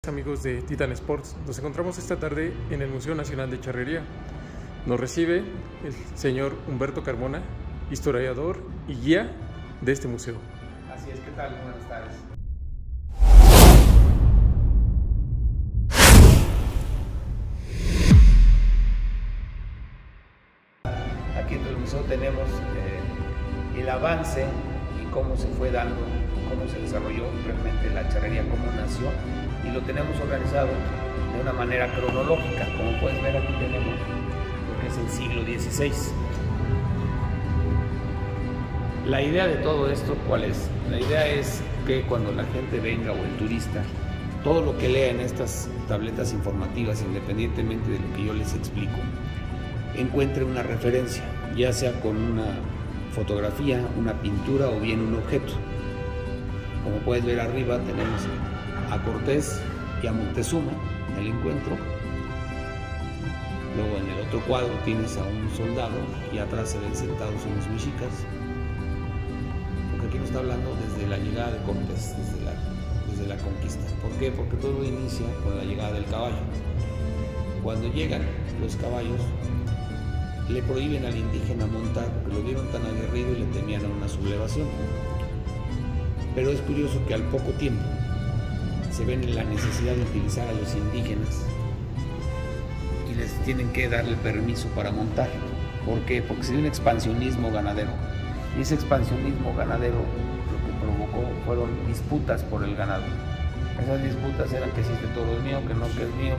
amigos de Titan Sports. Nos encontramos esta tarde en el Museo Nacional de Charrería. Nos recibe el señor Humberto Carmona, historiador y guía de este museo. Así es, ¿qué tal? Buenas tardes. Aquí en el museo tenemos el avance y cómo se fue dando, cómo se desarrolló realmente la charrería, cómo nació, y lo tenemos organizado de una manera cronológica. Como puedes ver, aquí tenemos lo que es el siglo XVI. La idea de todo esto, ¿cuál es? La idea es que cuando la gente venga o el turista, todo lo que lea en estas tabletas informativas, independientemente de lo que yo les explico, encuentre una referencia, ya sea con una fotografía, una pintura o bien un objeto. Como puedes ver arriba tenemos a Cortés y a Moctezuma en el encuentro. Luego en el otro cuadro tienes a un soldado y atrás se ven sentados unos mexicas. Porque aquí nos está hablando desde la llegada de Cortés, desde la conquista. ¿Por qué? Porque todo inicia con la llegada del caballo. Cuando llegan los caballos, le prohíben al indígena montar porque lo vieron tan aguerrido y le temían a una sublevación. Pero es curioso que al poco tiempo se ven en la necesidad de utilizar a los indígenas y les tienen que darle permiso para montar. ¿Por qué? Porque se dio un expansionismo ganadero. Y ese expansionismo ganadero lo que provocó fueron disputas por el ganado. Esas disputas eran que si este toro es mío, que no, que es mío.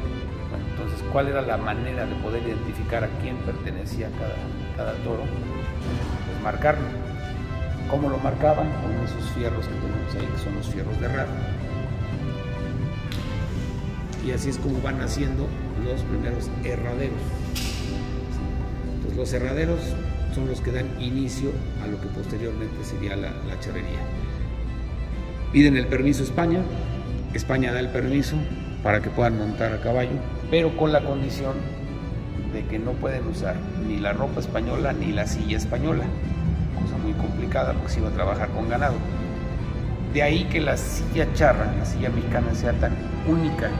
Bueno, entonces, ¿cuál era la manera de poder identificar a quién pertenecía cada toro? Pues marcarlo. ¿Cómo lo marcaban? Con esos fierros que tenemos ahí, que son los fierros de herrado. Y así es como van haciendo los primeros herraderos. Entonces, los herraderos son los que dan inicio a lo que posteriormente sería la charrería. Piden el permiso a España, España da el permiso para que puedan montar a caballo, pero con la condición de que no pueden usar ni la ropa española ni la silla española, cosa muy complicada porque se iba a trabajar con ganado. De ahí que la silla charra, la silla mexicana, sea tan única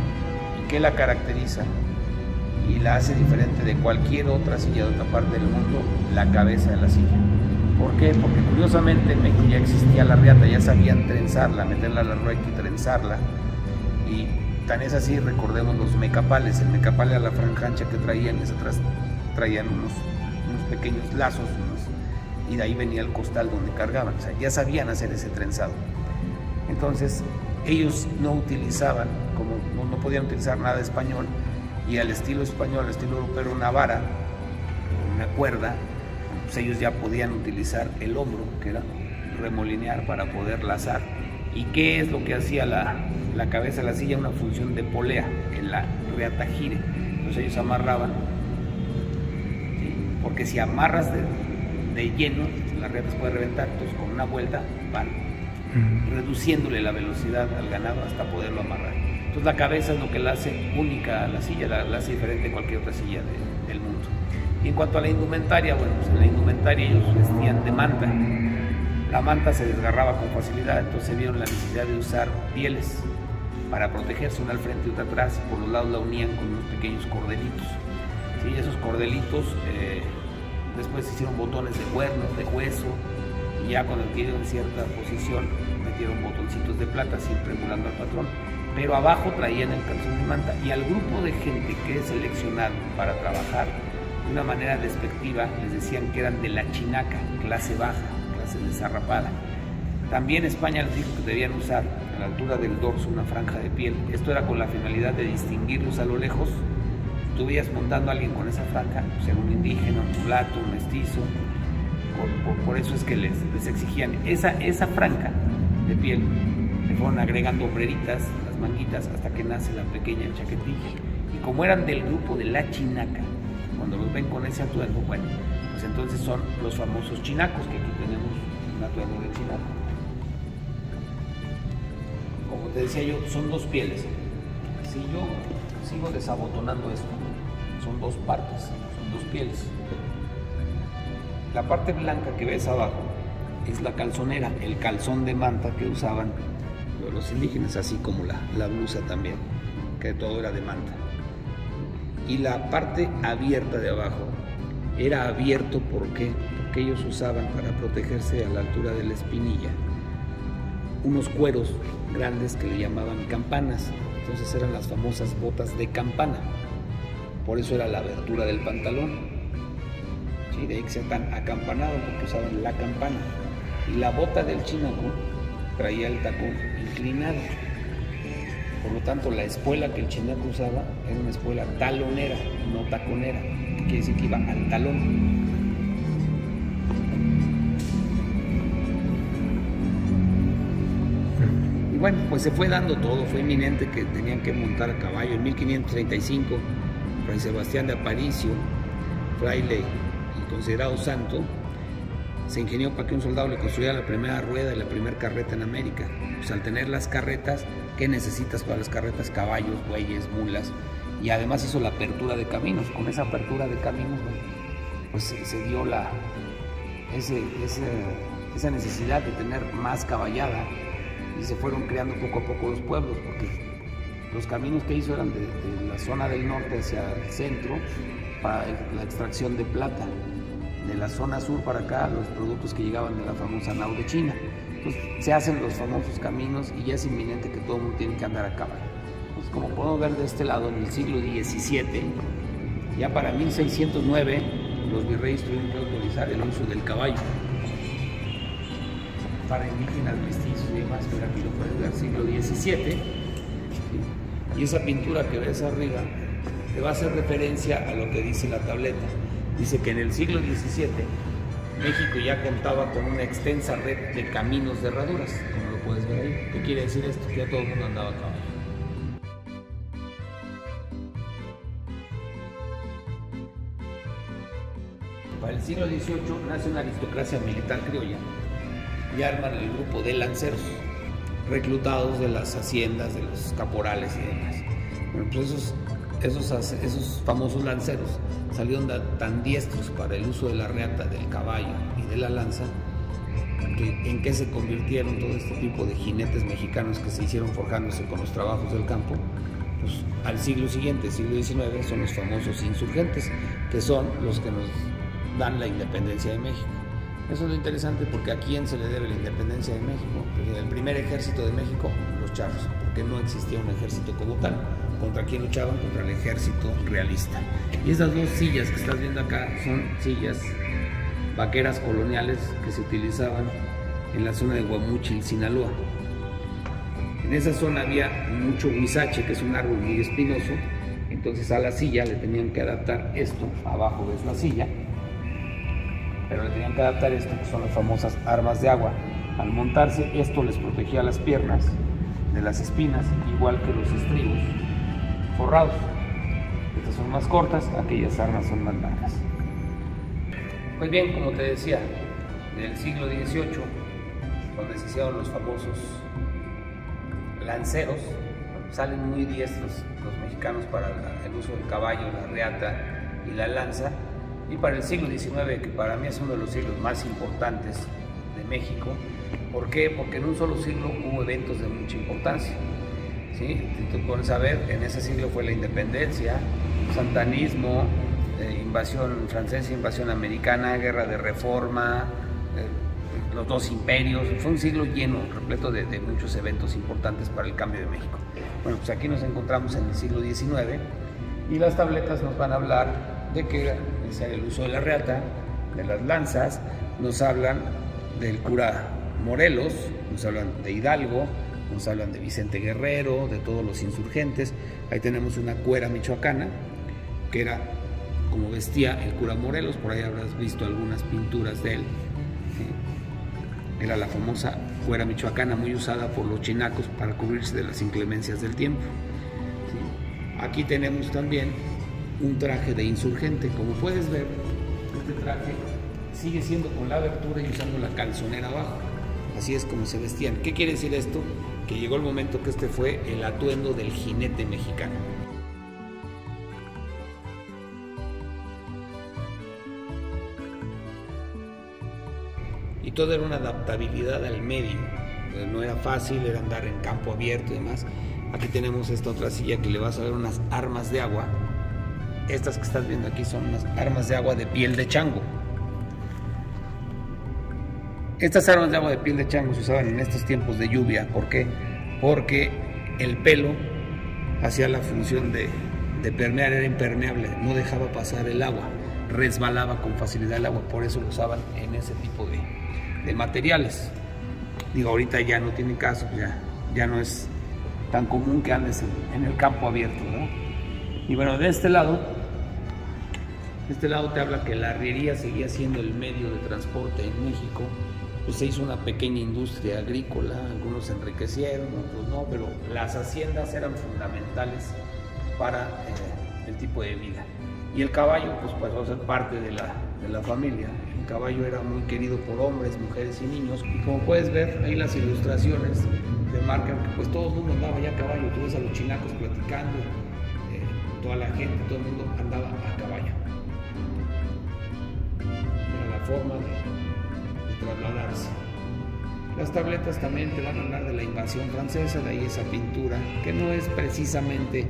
y que la caracteriza y la hace diferente de cualquier otra silla de otra parte del mundo, la cabeza de la silla. ¿Por qué? Porque curiosamente en México ya existía la riata, ya sabían trenzarla, meterla a la rueca y trenzarla. Y tan es así, recordemos los mecapales. El mecapal era la franja ancha que traían, y atrás traían unos pequeños lazos, y de ahí venía el costal donde cargaban. O sea, ya sabían hacer ese trenzado. Entonces, ellos no utilizaban, como no podían utilizar nada español, y al estilo español, al estilo europeo, una vara, una cuerda, pues ellos ya podían utilizar el hombro, que era remolinear para poder lazar. ¿Y qué es lo que hacía la cabeza de la silla? Una función de polea, que la reata gire. Entonces ellos amarraban, ¿sí? Porque si amarras de lleno, la reata se puede reventar. Entonces con una vuelta van reduciéndole la velocidad al ganado hasta poderlo amarrar. Entonces la cabeza es lo que la hace única a la silla, la hace diferente de cualquier otra silla del mundo. Y en cuanto a la indumentaria, bueno, pues en la indumentaria ellos vestían de manta. La manta se desgarraba con facilidad, entonces vieron la necesidad de usar pieles para protegerse, una al frente y otra atrás, y por los lados la unían con unos pequeños cordelitos. ¿Sí? Esos cordelitos después se hicieron botones de cuernos, de hueso, y ya cuando adquirieron cierta posición metieron botoncitos de plata, siempre emulando al patrón. Pero abajo traían el calzón de manta, y al grupo de gente que es seleccionado para trabajar de una manera despectiva les decían que eran de la chinaca, clase baja, desarrapada. También España les dijo que debían usar a la altura del dorso una franja de piel. Esto era con la finalidad de distinguirlos a lo lejos. Si tú veías montando a alguien con esa franja, pues era un indígena, un mulato, un mestizo. Por eso es que les exigían esa franja de piel. Le fueron agregando hombreritas, las manguitas, hasta que nace la pequeña chaquetilla. Y como eran del grupo de la chinaca, cuando los ven con ese atuendo, bueno, pues entonces son los famosos chinacos, que aquí tenemos un atuendo de chinaco. Como te decía yo, son dos pieles. Si yo sigo desabotonando esto, son dos partes, son dos pieles. La parte blanca que ves abajo es la calzonera, el calzón de manta que usaban los indígenas, así como la blusa también. que todo era de manta. Y la parte abierta de abajo era abierto, ¿por qué? Porque ellos usaban para protegerse a la altura de la espinilla unos cueros grandes que le llamaban campanas. Entonces eran las famosas botas de campana. Por eso era la abertura del pantalón. ¿Sí? De ahí que sea tan acampanado, porque usaban la campana. Y la bota del chinaco traía el tacón inclinado. Por lo tanto, la espuela que el chinaco usaba era una espuela talonera, no taconera. Que quiere decir que iba al talón. Y bueno, pues se fue dando todo. Fue inminente que tenían que montar a caballo. En 1535, Fray Sebastián de Aparicio, fraile y considerado santo, se ingenió para que un soldado le construyera la primera rueda y la primera carreta en América. Pues al tener las carretas, ¿qué necesitas para las carretas? Caballos, bueyes, mulas. Y además hizo la apertura de caminos. Con esa apertura de caminos, pues se dio esa necesidad de tener más caballada. Y se fueron creando poco a poco los pueblos, porque los caminos que hizo eran de la zona del norte hacia el centro para la extracción de plata. De la zona sur para acá, los productos que llegaban de la famosa nao de China. Entonces se hacen los famosos caminos y ya es inminente que todo el mundo tiene que andar a caballo. Entonces, como podemos ver de este lado, en el siglo XVII, ya para 1609, los virreyes tuvieron que autorizar el uso del caballo para indígenas, mestizos y demás, pero aquí lo puedes ver, siglo XVII. Y esa pintura que ves arriba te va a hacer referencia a lo que dice la tableta. Dice que en el siglo XVII México ya contaba con una extensa red de caminos de herraduras, como lo puedes ver ahí. ¿Qué quiere decir esto? Que ya todo el mundo andaba a caballo. Para el siglo XVIII nace una aristocracia militar criolla y arman el grupo de lanceros, reclutados de las haciendas, de los caporales y demás. Bueno, pues esos famosos lanceros salieron tan diestros para el uso de la reata, del caballo y de la lanza, en que se convirtieron todo este tipo de jinetes mexicanos que se hicieron forjándose con los trabajos del campo. Pues al siglo siguiente, siglo XIX, son los famosos insurgentes, que son los que nos dan la independencia de México. Eso es lo interesante, porque ¿a quién se le debe la independencia de México? Pues el primer ejército de México, los charros, porque no existía un ejército como tal. ¿Contra quién luchaban? Contra el ejército realista. Y estas dos sillas que estás viendo acá son sillas vaqueras coloniales que se utilizaban en la zona de Guamúchil, Sinaloa. En esa zona había mucho huizache, que es un árbol muy espinoso, entonces a la silla le tenían que adaptar esto. Abajo ves la silla, pero le tenían que adaptar esto, que son las famosas armas de agua. Al montarse, esto les protegía las piernas de las espinas, igual que los estribos forrados. Estas son más cortas, aquellas armas son más largas. Pues bien, como te decía, del siglo XVIII, donde se hicieron los famosos lanceros, salen muy diestros los mexicanos para el uso del caballo, la reata y la lanza. Y para el siglo XIX, que para mí es uno de los siglos más importantes de México. ¿Por qué? Porque en un solo siglo hubo eventos de mucha importancia. ¿Sí? Tú pones a ver, en ese siglo fue la independencia, santanismo, invasión francesa, invasión americana, guerra de reforma, los dos imperios. Fue un siglo lleno, repleto de muchos eventos importantes para el cambio de México. Bueno, pues aquí nos encontramos en el siglo XIX y las tabletas nos van a hablar de que era necesario el uso de la reata, de las lanzas, nos hablan del cura Morelos, nos hablan de Hidalgo, nos hablan de Vicente Guerrero, de todos los insurgentes. Ahí tenemos una cuera michoacana, que era como vestía el cura Morelos, por ahí habrás visto algunas pinturas de él. Era la famosa cuera michoacana, muy usada por los chinacos para cubrirse de las inclemencias del tiempo. Aquí tenemos también un traje de insurgente. Como puedes ver, este traje sigue siendo con la abertura y usando la calzonera abajo. Así es como se vestían. ¿Qué quiere decir esto? Que llegó el momento que este fue el atuendo del jinete mexicano. Y todo era una adaptabilidad al medio. No era fácil, era andar en campo abierto y demás. Aquí tenemos esta otra silla que le vas a ver unas armas de agua. Estas que estás viendo aquí son unas armas de agua de piel de chango. Estas armas de agua de piel de chango se usaban en estos tiempos de lluvia. ¿Por qué? Porque el pelo hacía la función de permear, era impermeable, no dejaba pasar el agua, resbalaba con facilidad el agua, por eso lo usaban en ese tipo de materiales. Digo, ahorita ya no tiene caso, ya no es tan común que andes en el campo abierto, ¿no? Y bueno, de este lado te habla que la arriería seguía siendo el medio de transporte en México. Pues se hizo una pequeña industria agrícola, algunos se enriquecieron, otros no, pero las haciendas eran fundamentales para el tipo de vida. Y el caballo pues pasó a ser parte de la familia. El caballo era muy querido por hombres, mujeres y niños. Y como puedes ver ahí las ilustraciones demarcan que pues todo el mundo andaba ya a caballo. Tú ves a los chinacos platicando, toda la gente, todo el mundo andaba a caballo. Era la forma de trasladarse. Las tabletas también te van a hablar de la invasión francesa, de ahí esa pintura, que no es precisamente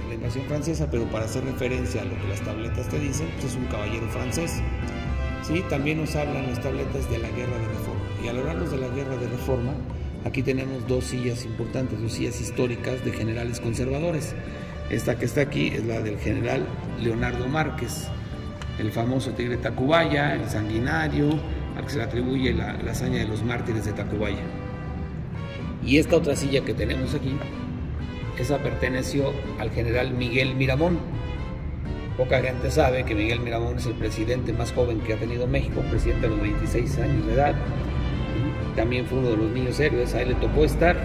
la invasión francesa, pero para hacer referencia a lo que las tabletas te dicen, pues es un caballero francés. ¿Sí? También nos hablan las tabletas de la Guerra de Reforma. Y al hablarnos de la Guerra de Reforma, aquí tenemos dos sillas importantes, dos sillas históricas de generales conservadores. Esta que está aquí es la del general Leonardo Márquez, el famoso tigre de Tacubaya, el sanguinario, al que se le atribuye la hazaña de los mártires de Tacubaya. Y esta otra silla que tenemos aquí, esa perteneció al general Miguel Miramón. Poca gente sabe que Miguel Miramón es el presidente más joven que ha tenido México, presidente a los 26 años de edad. También fue uno de los niños héroes, a él le tocó estar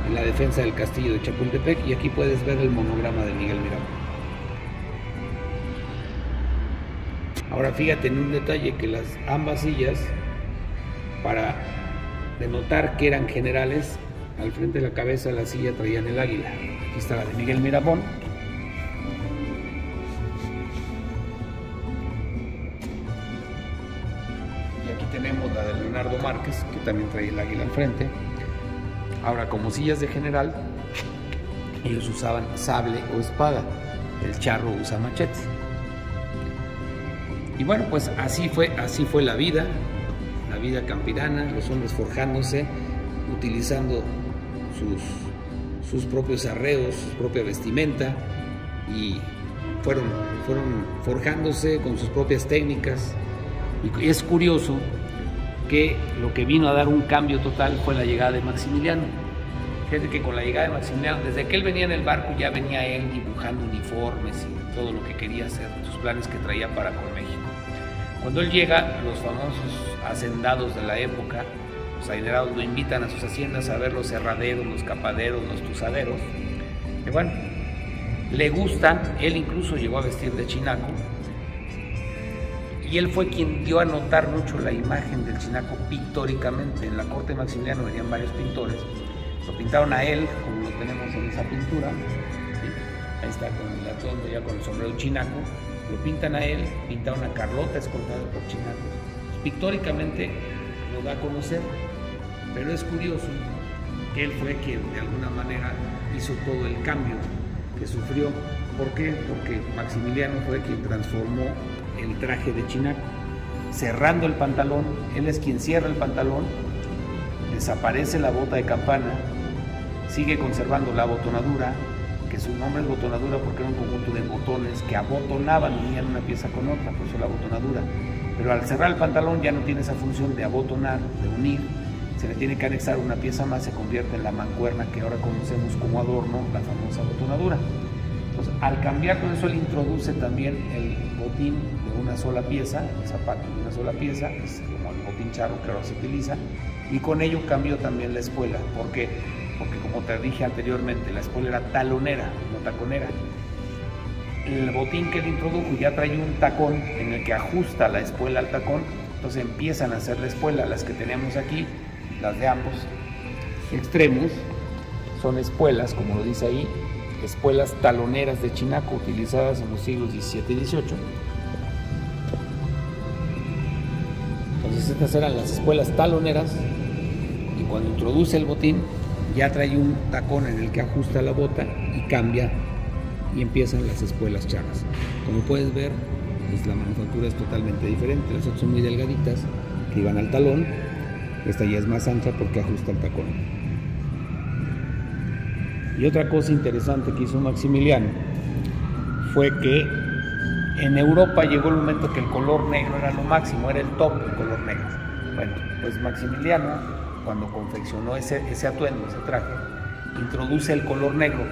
en la defensa del castillo de Chapultepec, y aquí puedes ver el monograma de Miguel Miramón. Ahora fíjate en un detalle que ambas sillas, para denotar que eran generales, al frente de la cabeza de la silla traían el águila. Aquí está la de Miguel Miramón. Y aquí tenemos la de Leonardo Márquez, que también trae el águila al frente. Ahora, como sillas de general, ellos usaban sable o espada. El charro usa machete. Y bueno, pues así fue la vida campirana, los hombres forjándose, utilizando sus propios arreos, su propia vestimenta, y fueron forjándose con sus propias técnicas. Y es curioso que lo que vino a dar un cambio total fue la llegada de Maximiliano. Fíjate que con la llegada de Maximiliano, desde que él venía en el barco, ya venía él dibujando uniformes y todo lo que quería hacer, sus planes que traía para con México. Cuando él llega, los famosos hacendados de la época, los adinerados, lo invitan a sus haciendas a ver los herraderos, los capaderos, los tuzaderos. Y bueno, le gusta, él incluso llegó a vestir de chinaco, y él fue quien dio a notar mucho la imagen del chinaco pictóricamente. En la corte de Maximiliano venían varios pintores, lo pintaron a él, como lo tenemos en esa pintura, ¿sí? Ahí está con el atuendo ya con el sombrero chinaco, lo pintan a él, pintaron a Carlota escoltada por chinacos. Pictóricamente lo da a conocer, pero es curioso que él fue quien de alguna manera hizo todo el cambio que sufrió. ¿Por qué? Porque Maximiliano fue quien transformó el traje de chinaco, cerrando el pantalón. Él es quien cierra el pantalón, desaparece la bota de campana, sigue conservando la botonadura, que su nombre es botonadura porque era un conjunto de botones que abotonaban, unían una pieza con otra, por eso la botonadura. Pero al cerrar el pantalón ya no tiene esa función de abotonar, de unir, se le tiene que anexar una pieza más, se convierte en la mancuerna que ahora conocemos como adorno, la famosa botonadura. Entonces, al cambiar todo eso, él introduce también el botín de una sola pieza, el zapato de una sola pieza, que es como el botín charro que ahora se utiliza, y con ello cambió también la espuela. ¿Por qué? Porque, como te dije anteriormente, la espuela era talonera, no taconera. El botín que él introdujo ya trae un tacón en el que ajusta la espuela al tacón, entonces empiezan a hacer la espuela. Las que tenemos aquí, las de ambos extremos, son espuelas, como lo dice ahí, espuelas taloneras de chinaco utilizadas en los siglos XVII y XVIII. Entonces estas eran las espuelas taloneras, y cuando introduce el botín ya trae un tacón en el que ajusta la bota y cambia y empiezan las espuelas charras. Como puedes ver, pues la manufactura es totalmente diferente. Las otras son muy delgaditas, que iban al talón. Esta ya es más ancha porque ajusta el tacón. Y otra cosa interesante que hizo Maximiliano fue que en Europa llegó el momento que el color negro era lo máximo, era el top, el color negro. Bueno, pues Maximiliano, cuando confeccionó ese atuendo, ese traje, introduce el color negro,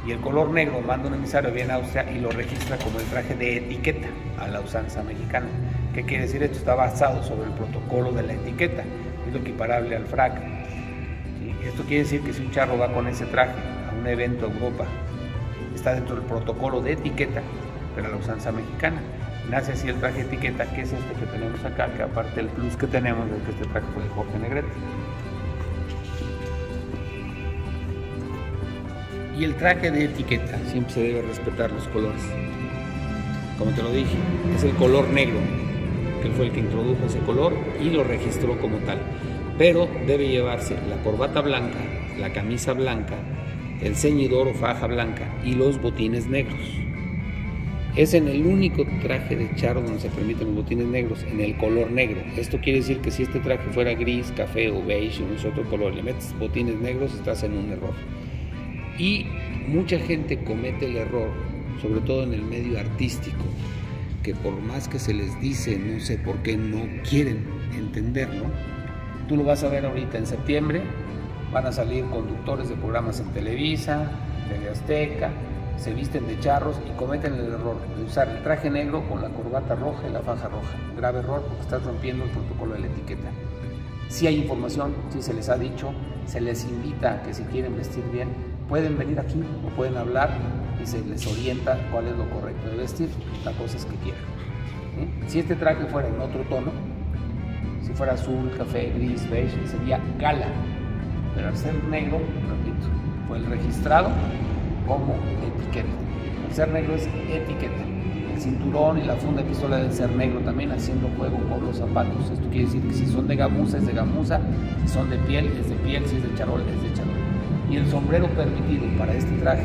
y el color negro manda un emisario bien a Austria y lo registra como el traje de etiqueta a la usanza mexicana. ¿Qué quiere decir esto? Está basado sobre el protocolo de la etiqueta, es lo equiparable al frac. ¿Sí? Esto quiere decir que si un charro va con ese traje a un evento a Europa, está dentro del protocolo de etiqueta, pero a la usanza mexicana. Nace así el traje de etiqueta, que es este que tenemos acá, que aparte el plus que tenemos es que este traje fue de Jorge Negrete. Y el traje de etiqueta siempre se debe respetar los colores. Como te lo dije, es el color negro, que fue el que introdujo ese color y lo registró como tal. Pero debe llevarse la corbata blanca, la camisa blanca, el ceñidor o faja blanca y los botines negros. Es en el único traje de charro donde se permiten los botines negros, en el color negro. Esto quiere decir que si este traje fuera gris, café o beige o no sé otro color, le metes botines negros, estás en un error. Y mucha gente comete el error, sobre todo en el medio artístico, que por más que se les dice, no sé por qué no quieren entenderlo. Tú lo vas a ver ahorita en septiembre, van a salir conductores de programas en Televisa, TV Azteca, se visten de charros y cometen el error de usar el traje negro con la corbata roja y la faja roja. Grave error porque estás rompiendo el protocolo de la etiqueta. Si hay información, si se les ha dicho, se les invita a que si quieren vestir bien, pueden venir aquí o pueden hablar y se les orienta cuál es lo correcto de vestir. La cosa es que quieran. Si este traje fuera en otro tono, si fuera azul, café, gris, beige, sería gala. Pero al ser negro, repito, fue el registrado como etiqueta. El ser negro es etiqueta. El cinturón y la funda de pistola deben ser negro también, haciendo juego con los zapatos. Esto quiere decir que si son de gamuza es de gamuza, si son de piel es de piel, si es de charol es de charol. Y el sombrero permitido para este traje,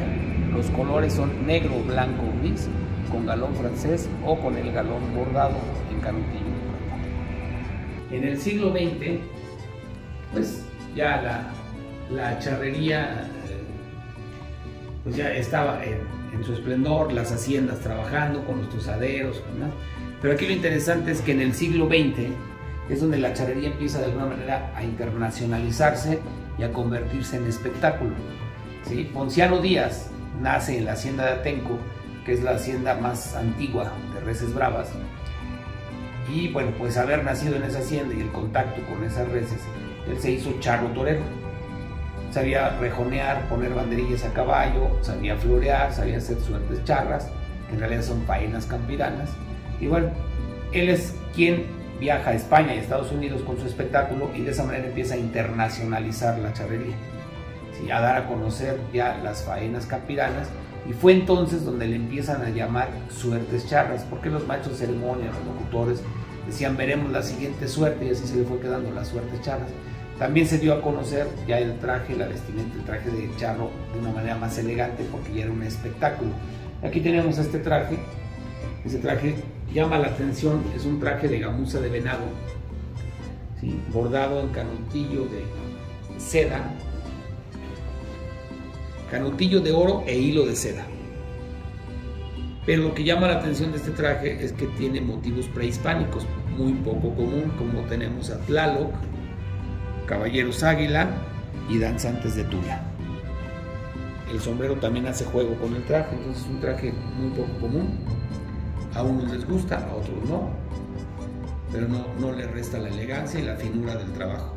los colores son negro, blanco, gris, con galón francés o con el galón bordado en canutillo. En el siglo XX, pues ya la charrería pues ya estaba en su esplendor, las haciendas trabajando con los tusaderos, ¿no? Pero aquí lo interesante es que en el siglo XX es donde la charrería empieza de alguna manera a internacionalizarse y a convertirse en espectáculo. ¿Sí? Ponciano Díaz nace en la hacienda de Atenco, que es la hacienda más antigua de reses bravas, y bueno, pues haber nacido en esa hacienda y el contacto con esas reses, él se hizo charro torero. Sabía rejonear, poner banderillas a caballo, sabía florear, sabía hacer suertes charras, que en realidad son faenas campiranas. Y bueno, él es quien viaja a España y Estados Unidos con su espectáculo y de esa manera empieza a internacionalizar la charrería, ¿sí? A dar a conocer ya las faenas campiranas, y fue entonces donde le empiezan a llamar suertes charras, porque los maestros de ceremonia, los locutores, decían veremos la siguiente suerte, y así se le fue quedando las suertes charras. También se dio a conocer ya el traje, la vestimenta, el traje de charro de una manera más elegante porque ya era un espectáculo. Aquí tenemos este traje. Ese traje llama la atención, es un traje de gamuza de venado, ¿sí? Bordado en canutillo de seda, canutillo de oro e hilo de seda. Pero lo que llama la atención de este traje es que tiene motivos prehispánicos, muy poco común, como tenemos a Tlaloc, caballeros águila y danzantes de Tula. El sombrero también hace juego con el traje, entonces es un traje muy poco común. A unos les gusta, a otros no, pero no le resta la elegancia y la finura del trabajo.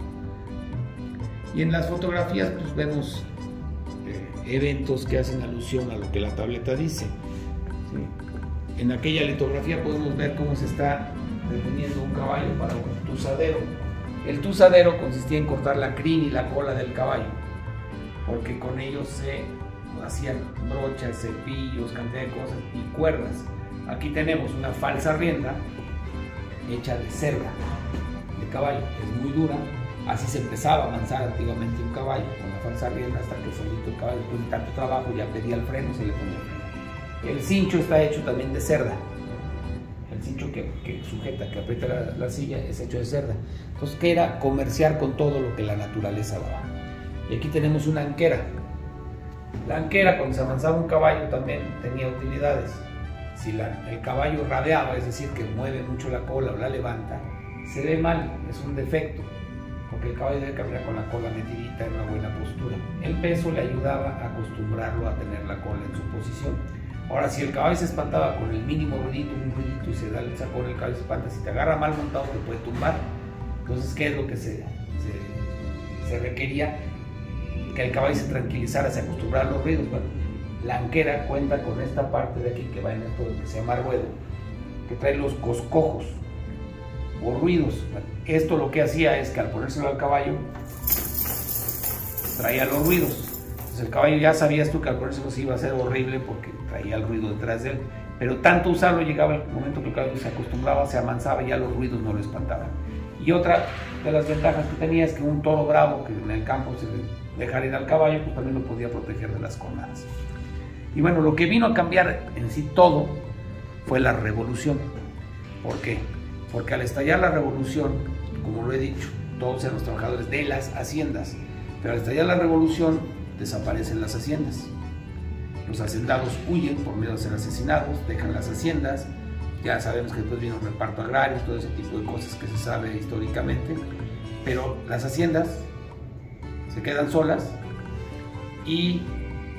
Y en las fotografías pues vemos eventos que hacen alusión a lo que la tableta dice, ¿sí? En aquella litografía podemos ver cómo se está deteniendo un caballo para un tuzadero. El tuzadero consistía en cortar la crin y la cola del caballo, porque con ellos se hacían brochas, cepillos, cantidad de cosas y cuerdas. Aquí tenemos una falsa rienda hecha de cerda de caballo, es muy dura, Así se empezaba a amansar antiguamente un caballo con la falsa rienda, hasta que solito el caballo, después de tanto trabajo, ya pedía el freno, se le ponía el freno. El cincho está hecho también de cerda. El cincho que sujeta, que aprieta la silla, es hecho de cerda. Entonces, que era comerciar con todo lo que la naturaleza daba. Y aquí tenemos una anquera. La anquera, cuando se amansaba un caballo, también tenía utilidades. Si el caballo radeaba, es decir, que mueve mucho la cola o la levanta, se ve mal, es un defecto, porque el caballo debe caminar con la cola metidita en una buena postura. El peso le ayudaba a acostumbrarlo a tener la cola en su posición. Ahora, si el caballo se espantaba con el mínimo ruidito, un ruidito, y se da el sacón, el caballo se espanta, si te agarra mal montado te puede tumbar. Entonces, ¿qué es lo que se requería? Que el caballo se tranquilizara, se acostumbrara a los ruidos. Bueno, la anquera cuenta con esta parte de aquí que va en esto que se llama ruedo, que trae los coscojos o ruidos. Bueno, esto lo que hacía es que al ponérselo al caballo traía los ruidos. Entonces el caballo, ya sabías tú que al ponérselo se iba a hacer horrible porque traía el ruido detrás de él, pero tanto usarlo, llegaba el momento que el caballo se acostumbraba, se amansaba y ya los ruidos no lo espantaban. Y otra de las ventajas que tenía es que un toro bravo que en el campo se dejara ir al caballo, pues también lo podía proteger de las cornadas. Y bueno, lo que vino a cambiar en sí todo fue la revolución. ¿Por qué? Porque al estallar la revolución, como lo he dicho, todos eran los trabajadores de las haciendas, pero al estallar la revolución desaparecen las haciendas. Los hacendados huyen por miedo a ser asesinados, dejan las haciendas. Ya sabemos que después vino el reparto agrario, todo ese tipo de cosas que se sabe históricamente, pero las haciendas se quedan solas y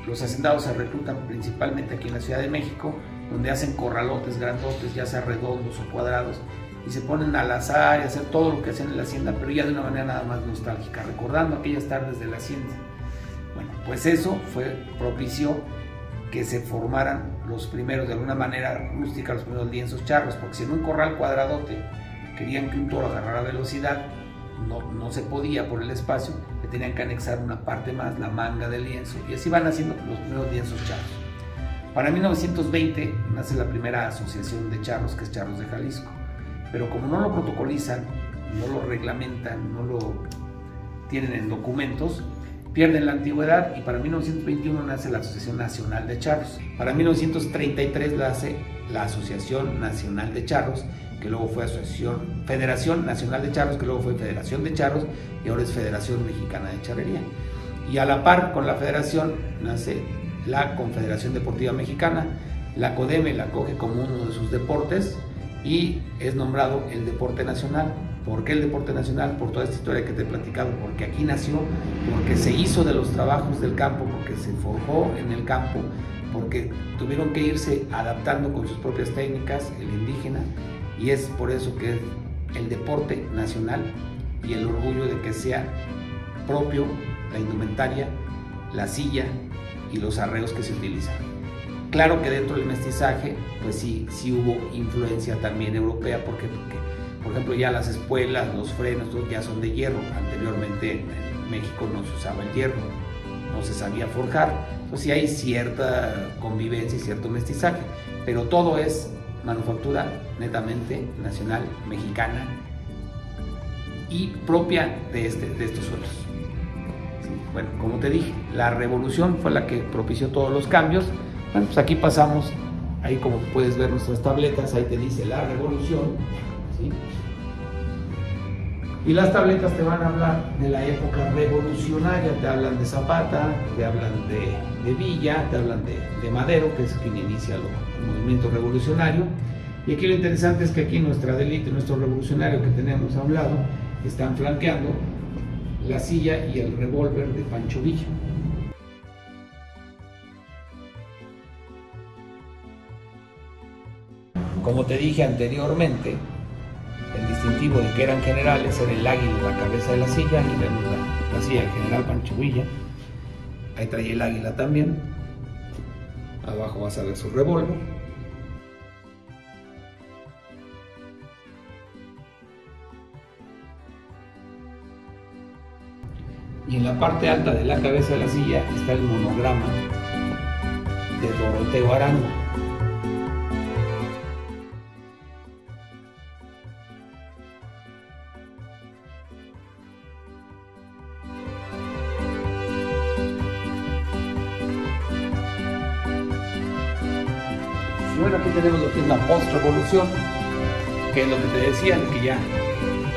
los hacendados se reclutan principalmente aquí en la Ciudad de México, donde hacen corralotes grandotes, ya sea redondos o cuadrados, y se ponen al azar y a hacer todo lo que hacían en la hacienda, pero ya de una manera nada más nostálgica, recordando aquellas tardes de la hacienda. Bueno, pues eso propició que se formaran los primeros, de alguna manera rústica, los primeros lienzos charros, porque si en un corral cuadradote querían que un toro agarrara velocidad, no se podía por el espacio, le tenían que anexar una parte más, la manga del lienzo, y así van haciendo los primeros lienzos charros. Para 1920 nace la primera asociación de charros, que es Charros de Jalisco, pero como no lo protocolizan, no lo reglamentan, no lo tienen en documentos, pierden la antigüedad, y para 1921 nace la Asociación Nacional de Charros. Para 1933 nace la Asociación Nacional de Charros, que luego fue Federación Nacional de Charros, que luego fue Federación de Charros, y ahora es Federación Mexicana de Charrería. Y a la par con la federación nace la Confederación Deportiva Mexicana. La CODEME la coge como uno de sus deportes y es nombrado el deporte nacional. ¿Por qué el deporte nacional? Por toda esta historia que te he platicado, porque aquí nació, porque se hizo de los trabajos del campo, porque se forjó en el campo, porque tuvieron que irse adaptando con sus propias técnicas, el indígena, y es por eso que es el deporte nacional y el orgullo de que sea propio la indumentaria, la silla y los arreos que se utilizan. Claro que dentro del mestizaje, pues sí hubo influencia también europea, porque por ejemplo ya las espuelas, los frenos, ya son de hierro. Anteriormente en México no se usaba el hierro, no se sabía forjar, entonces sí hay cierta convivencia y cierto mestizaje, pero todo es manufactura netamente nacional, mexicana y propia de estos suelos. Sí, bueno, como te dije, la revolución fue la que propició todos los cambios. Bueno, pues aquí pasamos, ahí como puedes ver nuestras tabletas, ahí te dice la revolución, ¿sí? Y las tabletas te van a hablar de la época revolucionaria, te hablan de Zapata, te hablan de Villa, te hablan de Madero, que es quien inicia el movimiento revolucionario. Y aquí lo interesante es que aquí nuestra élite, nuestro revolucionario que tenemos a un lado, están flanqueando la silla y el revólver de Pancho Villa. Como te dije anteriormente, el distintivo de que eran generales era el águila en la cabeza de la silla, y vemos la silla del general Pancho Villa. Ahí trae el águila también. Abajo vas a ver su revólver. Y en la parte alta de la cabeza de la silla está el monograma de Doroteo Arango. Bueno, aquí tenemos lo que es la post-revolución, que es lo que te decía, que ya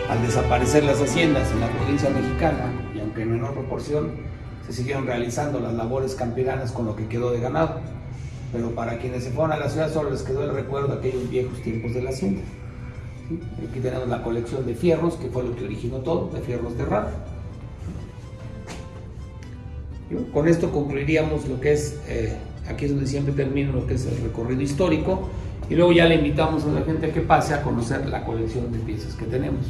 al desaparecer las haciendas en la provincia mexicana, y aunque en menor proporción, se siguieron realizando las labores campiranas con lo que quedó de ganado. Pero para quienes se fueron a la ciudad solo les quedó el recuerdo de aquellos viejos tiempos de la hacienda. ¿Sí? Aquí tenemos la colección de fierros, que fue lo que originó todo, de fierros de herrar. Con esto concluiríamos lo que es, aquí es donde siempre termino lo que es el recorrido histórico, y luego ya le invitamos a la gente a que pase a conocer la colección de piezas que tenemos.